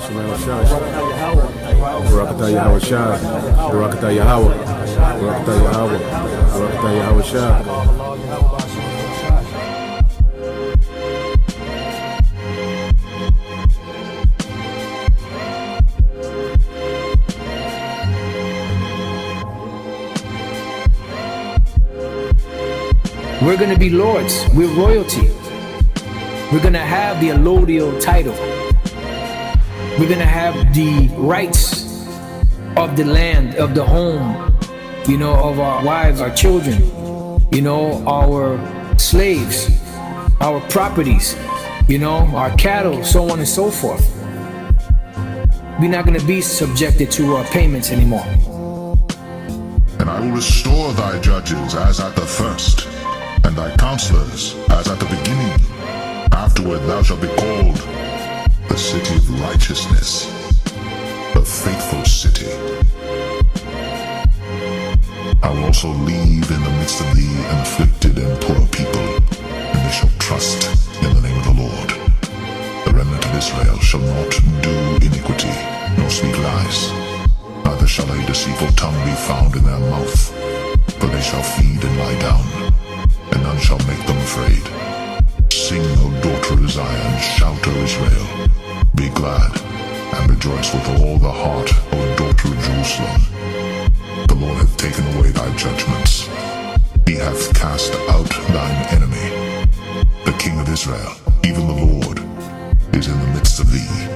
Hashem Shai. Barakatah Yahweh Shai. Barakatah Yahweh. Barakatah Yahweh. Barakatah Yahweh Shai. We're going to be lords. We're royalty. We're going to have the allodial title. We're going to have the rights of the land, of the home, of our wives, our children, our slaves, our properties, our cattle, so on and so forth. We're not going to be subjected to payments anymore. And I will restore thy judges as at the first, and thy counselors as at the beginning. Afterward thou shalt be called the city of righteousness, the faithful city. I will also leave in the midst of thee an afflicted and poor people, and they shall trust in the name of the Lord. The remnant of Israel shall not do iniquity, nor speak lies, neither shall a deceitful tongue be found in their mouth, for they shall feed and lie down, and none shall make them afraid. Sing, O daughter of Zion, shout, O Israel. Be glad, and rejoice with all the heart, O daughter of Jerusalem. The Lord hath taken away thy judgments. He hath cast out thine enemy. The King of Israel, even the Lord, is in the midst of thee.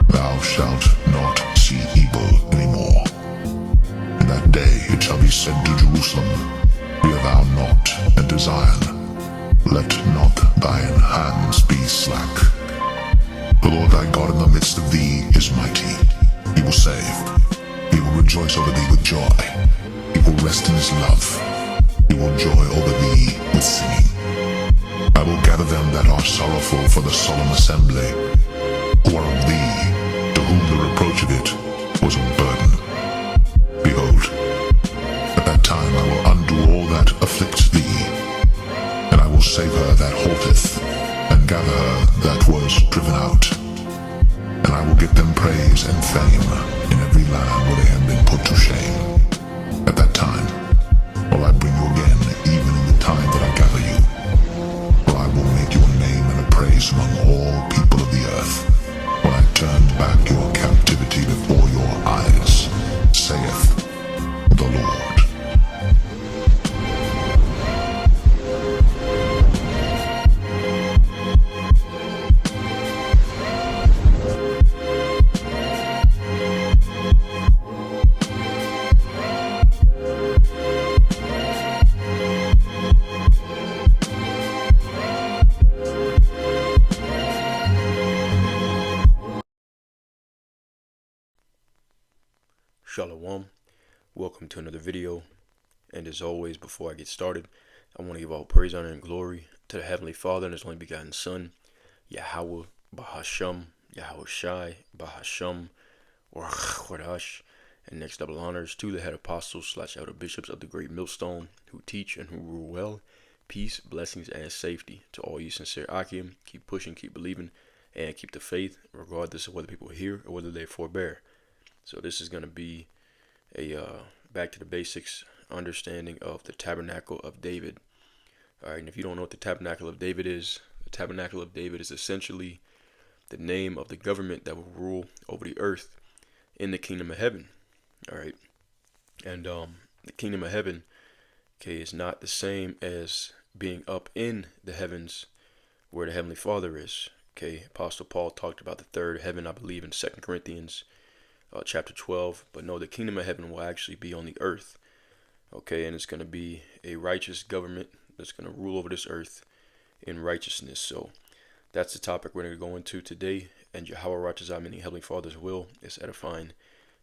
Thou shalt not see evil any more. In that day it shall be said to Jerusalem, Fear thou not, and to Zion, let not thine hands be slack. The Lord thy God in the midst of thee is mighty. He will save. He will rejoice over thee with joy. He will rest in his love. He will joy over thee with singing. I will gather them that are sorrowful for the solemn assembly, who are of thee, to whom the reproach of it was a burden. Behold, at that time I will undo all that afflicts thee, and I will save her that halteth, and gather her that was driven out. And I will give them praise and fame in every land where they have been put to shame. At that time will I bring you again, even in the time that I gather you. For I will make you a name and a praise among all people of the earth, when I turn back your captivity before your eyes, saith the Lord. Shalom, welcome to another video, and as always, before I get started, I want to give all praise, honor, and glory to the Heavenly Father and His only begotten Son, Yahweh Bahasham, Yahweh Shai Bahasham, or Chodash, and next double honors to the head apostles / elder bishops of the great millstone, who teach and who rule well. Peace, blessings, and safety to all you sincere Akim. Keep pushing, keep believing, and keep the faith, regardless of whether people hear or whether they forbear. So this is going to be a back to the basics understanding of the Tabernacle of David. All right, and if you don't know what the Tabernacle of David is, the Tabernacle of David is essentially the name of the government that will rule over the earth in the kingdom of heaven. All right, and the kingdom of heaven, okay, is not the same as being up in the heavens where the Heavenly Father is. Okay, Apostle Paul talked about the third heaven, I believe, in 2 Corinthians chapter 12, but no, the kingdom of heaven will actually be on the earth, okay, and it's going to be a righteous government that's going to rule over this earth in righteousness. So that's the topic we're going to go into today, and Yahweh Ratazah, meaning Heavenly Father's will, is edifying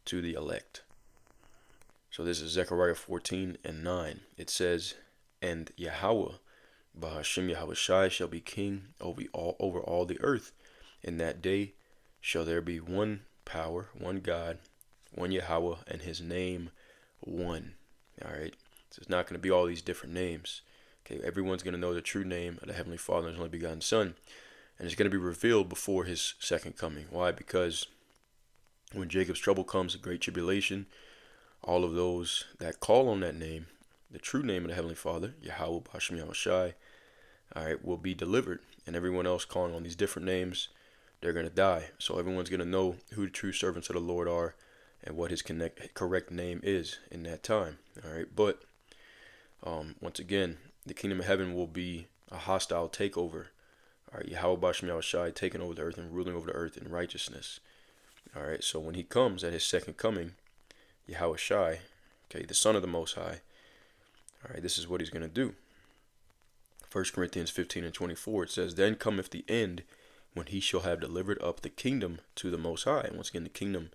to the elect. So this is Zechariah 14:9. It says, And Yahweh, Bahashim Yahweh Shai, shall be king over all the earth. In that day shall there be one power, one God, one Yahweh, and his name one. All right, so it's not going to be all these different names. Okay, everyone's going to know the true name of the Heavenly Father and His only begotten Son, and it's going to be revealed before His second coming. Why? Because When Jacob's trouble comes, the great tribulation, all of those that call on that name, the true name of the Heavenly Father, Yahweh B'Hashem Yahushai, all right, will be delivered. And everyone else calling on these different names, they're going to die. So everyone's going to know who the true servants of the Lord are and what his correct name is in that time. All right, but once again, the kingdom of heaven will be a hostile takeover. All right, Yahweh B'Hashem Yahushai taking over the earth and ruling over the earth in righteousness. All right, so when he comes at his second coming, Yahweh Shai, okay, the Son of the Most High, all right, this is what he's going to do. 1 Corinthians 15:24, it says, "Then cometh the end, when he shall have delivered up the kingdom to the Most High." And once again, the kingdom,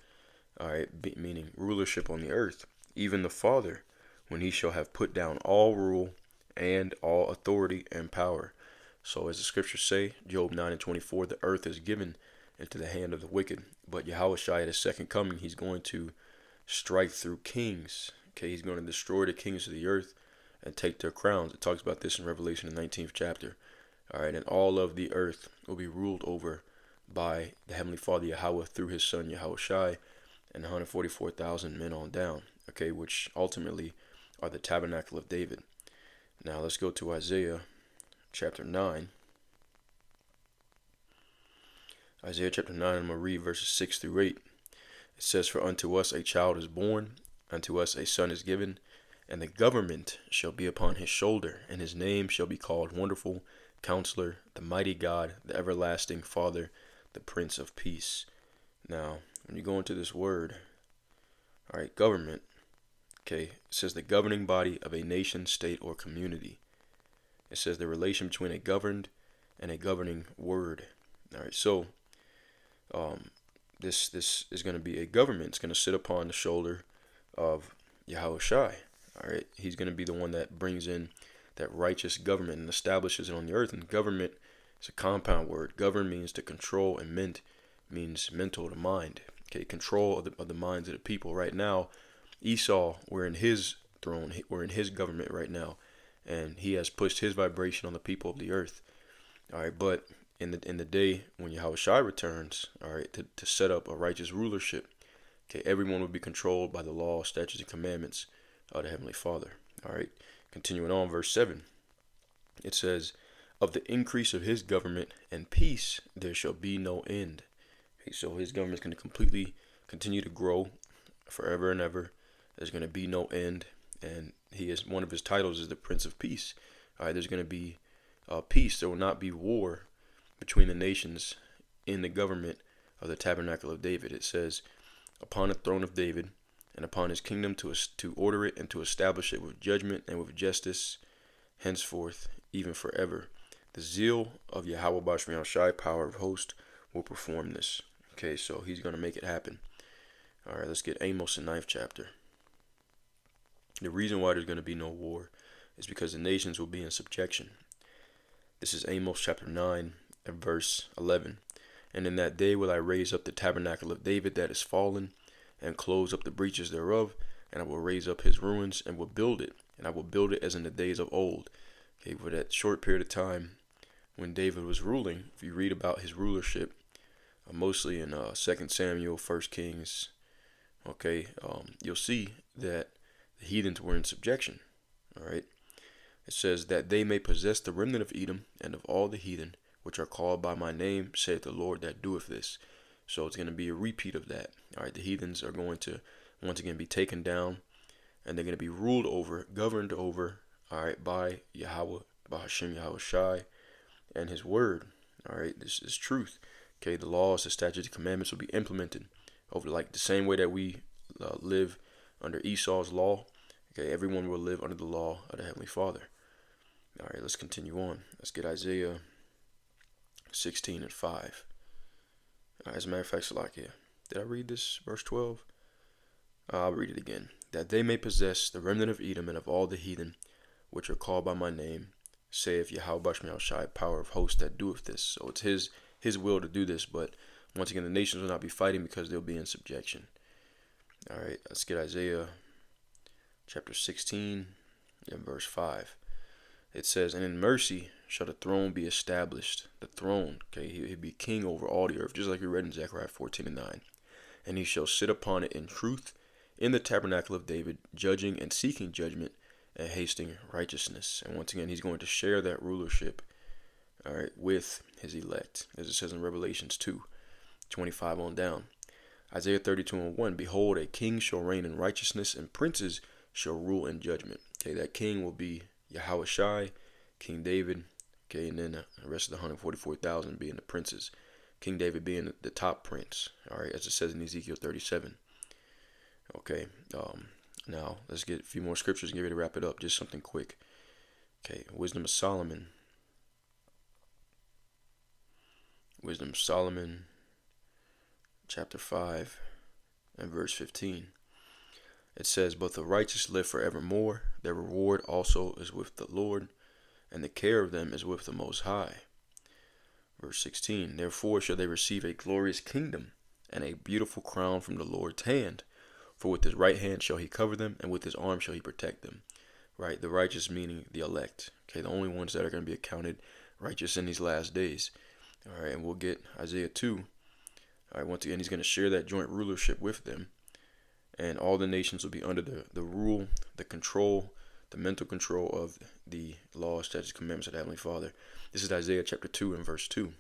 all right, meaning rulership on the earth. "Even the Father, when he shall have put down all rule and all authority and power." So as the scriptures say, Job 9:24, the earth is given into the hand of the wicked. But Yahweh Shai at his second coming, he's going to strike through kings. Okay, he's going to destroy the kings of the earth and take their crowns. It talks about this in Revelation, the 19th chapter. All right, and all of the earth will be ruled over by the Heavenly Father Yahweh through his son Yahweh Shai and 144,000 men on down. Okay, which ultimately are the Tabernacle of David. Now let's go to Isaiah chapter 9. Isaiah chapter 9, I'm going to read verses 6 through 8. It says, "For unto us a child is born, unto us a son is given, and the government shall be upon his shoulder, and his name shall be called Wonderful, Counselor, the Mighty God, the Everlasting Father, the Prince of Peace." Now, when you go into this word, all right, government, okay, it says the governing body of a nation, state, or community. It says the relation between a governed and a governing word. All right, so this is going to be a government. It's going to sit upon the shoulder of Yahweh Shai. All right, he's going to be the one that brings in that righteous government and establishes it on the earth. And government is a compound word. Govern means to control, and ment means mental, to mind. Okay, control of the minds of the people. Right now, Esau, we're in his throne, we're in his government right now, and he has pushed his vibration on the people of the earth. All right, but in the day when Yahweh Shai returns, all right, to set up a righteous rulership, okay, everyone will be controlled by the law, statutes, and commandments of the Heavenly Father. All right, continuing on, verse 7, it says, "Of the increase of his government and peace there shall be no end." Okay, so his government is going to completely continue to grow forever and ever. There's going to be no end, and he is, one of his titles is the Prince of Peace. All right, there's going to be peace. There will not be war between the nations in the government of the Tabernacle of David. It says, "Upon the throne of David and upon his kingdom to order it and to establish it with judgment and with justice, henceforth, even forever. The zeal of Yahweh B'Hashem Yahushai, power of host, will perform this." Okay, so he's going to make it happen. All right, let's get Amos, the 9th chapter. The reason why there's going to be no war is because the nations will be in subjection. This is Amos chapter 9 and verse 11. "And in that day will I raise up the tabernacle of David that is fallen, and close up the breaches thereof, and I will raise up his ruins, and will build it, and I will build it as in the days of old." Okay, for that short period of time when David was ruling, if you read about his rulership, mostly in 2 Samuel, 1 Kings, okay, you'll see that the heathens were in subjection. All right, it says that they may possess the remnant of Edom and of all the heathen which are called by my name, saith the Lord that doeth this. So it's going to be a repeat of that. All right, the heathens are going to once again be taken down, and they're going to be ruled over, governed over, all right, by Yahweh, by Hashem Yahweh Shai and his word. All right, this is truth. Okay, the laws, the statutes, the commandments will be implemented over like the same way that we live under Esau's law. Okay, everyone will live under the law of the Heavenly Father. All right, let's continue on. Let's get Isaiah 16 and 5. As a matter of fact, Salakia, did I read this verse 12? I'll read it again. "That they may possess the remnant of Edom and of all the heathen which are called by my name, saith Yahweh B'Hashem Yahushai, power of hosts that doeth this." So it's his will to do this, but once again, the nations will not be fighting because they'll be in subjection. All right, let's get Isaiah chapter 16 and verse 5. It says, "And in mercy shall the throne be established." The throne, okay, he'll be king over all the earth, just like we read in Zechariah 14 and 9. and he shall sit upon it in truth in the tabernacle of David, judging and seeking judgment and hasting righteousness. And once again, he's going to share that rulership, all right, with his elect, as it says in Revelations 2:25 on down. Isaiah 32:1, behold, a king shall reign in righteousness, and princes shall rule in judgment. Okay, that king will be Yahushua, King David. Okay, and then the rest of the 144,000 being the princes. King David being the top prince. All right, as it says in Ezekiel 37. Okay, now let's get a few more scriptures and get ready to wrap it up. Just something quick. Okay, Wisdom of Solomon. Wisdom of Solomon, chapter 5 and verse 15. It says, but the righteous live forevermore. Their reward also is with the Lord, and the care of them is with the Most High. Verse 16, therefore shall they receive a glorious kingdom and a beautiful crown from the Lord's hand. For with his right hand shall he cover them, and with his arm shall he protect them. Right, the righteous meaning the elect. Okay, the only ones that are going to be accounted righteous in these last days. All right, and we'll get Isaiah 2. All right, once again, he's going to share that joint rulership with them. And all the nations will be under the rule, the control, the mental control of the laws, statutes, commandments of the Heavenly Father. This is Isaiah chapter 2 and verse 2.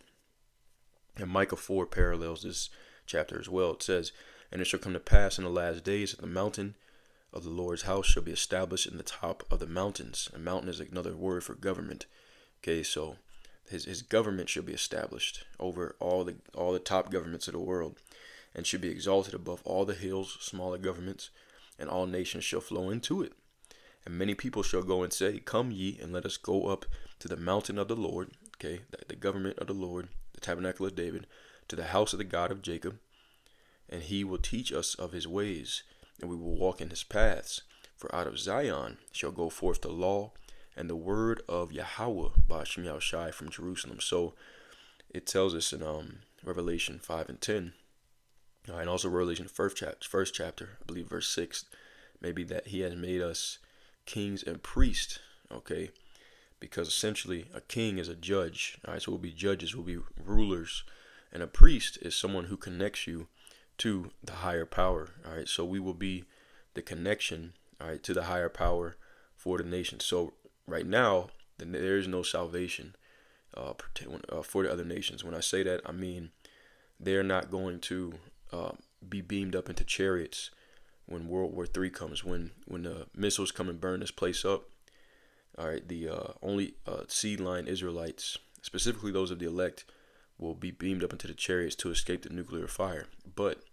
And Micah 4 parallels this chapter as well. It says, and it shall come to pass in the last days that the mountain of the Lord's house shall be established in the top of the mountains. A mountain is another word for government. Okay, so his government shall be established over all the top governments of the world, and should be exalted above all the hills, smaller governments, and all nations shall flow into it. And many people shall go and say, come ye, and let us go up to the mountain of the Lord, okay, the government of the Lord, the tabernacle of David, to the house of the God of Jacob, and he will teach us of his ways, and we will walk in his paths. For out of Zion shall go forth the law and the word of Yahweh, Ba'ashem Yahushai, from Jerusalem. So it tells us in Revelation 5 and 10, and also Revelation first chapter, I believe verse 6, maybe that he has made us kings and priests, okay, because essentially a king is a judge. All right, so we'll be judges, we'll be rulers, and a priest is someone who connects you to the higher power. All right, so we will be the connection, all right, to the higher power for the nation. So right now, there is no salvation for the other nations. When I say that, I mean they're not going to be beamed up into chariots when World War III comes, when the missiles come and burn this place up. All right, the only seed line Israelites, specifically those of the elect, will be beamed up into the chariots to escape the nuclear fire. But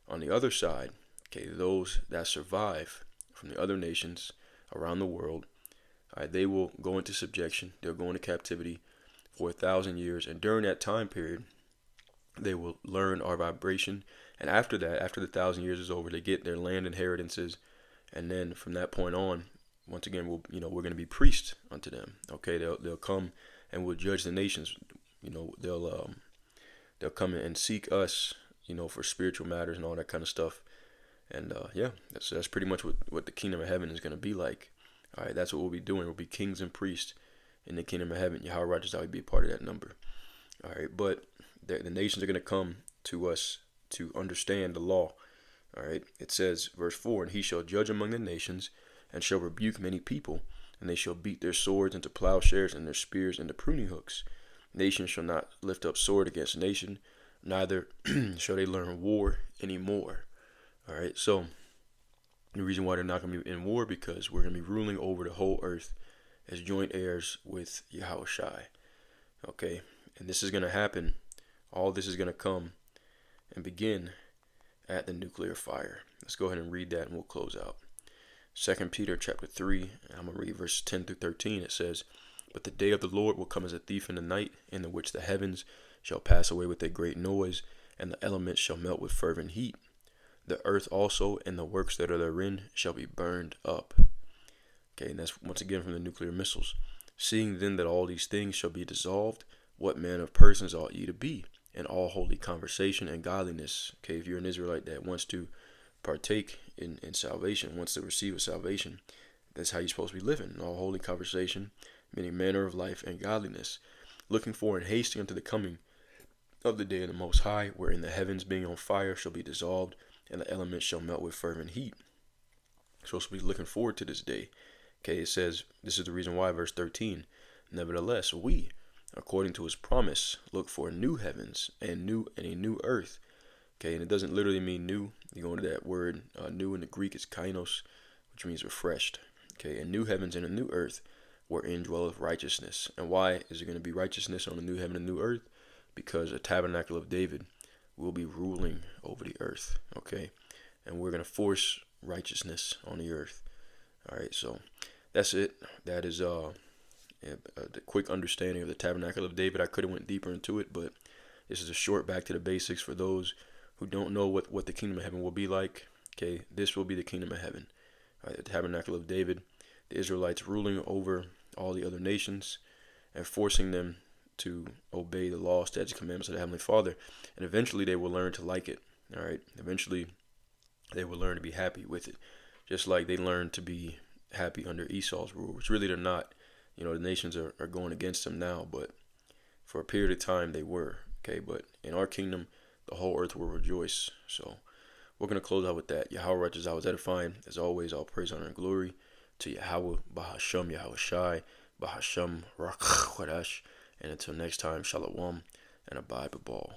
on the other side, okay, those that survive from the other nations around the world, all right, they will go into subjection. They'll go into captivity for 1,000 years, and during that time period, they will learn our vibration. And after that, after the 1,000 years is over, they get their land inheritances, and then from that point on, once again, we're going to be priests unto them. Okay, they'll come and we'll judge the nations. They'll come and seek us, for spiritual matters and all that kind of stuff. And that's pretty much what the kingdom of heaven is going to be like. All right, that's what we'll be doing. We'll be kings and priests in the kingdom of heaven. Yahweh Righteous will be a part of that number. All right, but the nations are going to come to us to understand the law. All right, it says, verse 4, and he shall judge among the nations, and shall rebuke many people, and they shall beat their swords into plowshares and their spears into pruning hooks. Nation shall not lift up sword against nation, neither shall they learn war anymore. All right, so the reason why they're not going to be in war, because we're going to be ruling over the whole earth as joint heirs with Yahushai. Okay, and this is going to happen. All this is going to come and begin at the nuclear fire. Let's go ahead and read that and we'll close out. 2 Peter chapter 3, and I'm going to read verse 10 through 13. It says, but the day of the Lord will come as a thief in the night, in the which the heavens shall pass away with a great noise, and the elements shall melt with fervent heat. The earth also and the works that are therein shall be burned up. Okay, and that's once again from the nuclear missiles. Seeing then that all these things shall be dissolved, what manner of persons ought ye to be in all holy conversation and godliness? Okay, if you're an Israelite that wants to partake in salvation, wants to receive a salvation, that's how you're supposed to be living, in all holy conversation, meaning manner of life and godliness, looking for and hasting unto the coming of the day of the Most High, wherein the heavens being on fire shall be dissolved, and the elements shall melt with fervent heat. So we'll be looking forward to this day. Okay, it says, this is the reason why, verse 13, nevertheless, we, according to his promise, look for new heavens and a new earth. Okay, and it doesn't literally mean new. You go into that word, new in the Greek is kainos, which means refreshed. Okay, and new heavens and a new earth, wherein dwelleth righteousness. And why is there going to be righteousness on the new heaven and new earth? Because a tabernacle of David will be ruling over the earth. Okay, and we're going to force righteousness on the earth. All right, so that's it. That is the quick understanding of the tabernacle of David. I could have went deeper into it, but this is a short back to the basics for those who don't know what the kingdom of heaven will be like. Okay, this will be the kingdom of heaven. All right, the tabernacle of David, the Israelites ruling over all the other nations and forcing them to obey the law, statutes, commandments of the Heavenly Father. And eventually they will learn to like it. All right, eventually they will learn to be happy with it, just like they learned to be happy under Esau's rule, which really they're not. You know, the nations are going against them now, but for a period of time they were. Okay, but in our kingdom, the whole earth will rejoice. So we're going to close out with that. Yahweh righteous, I was edifying. As always, all praise, honor, and glory to Yahweh, Bahasham, Yahweh Shai, Bahasham, Rak, Chodesh. And until next time, Shalom, and abide b'ball.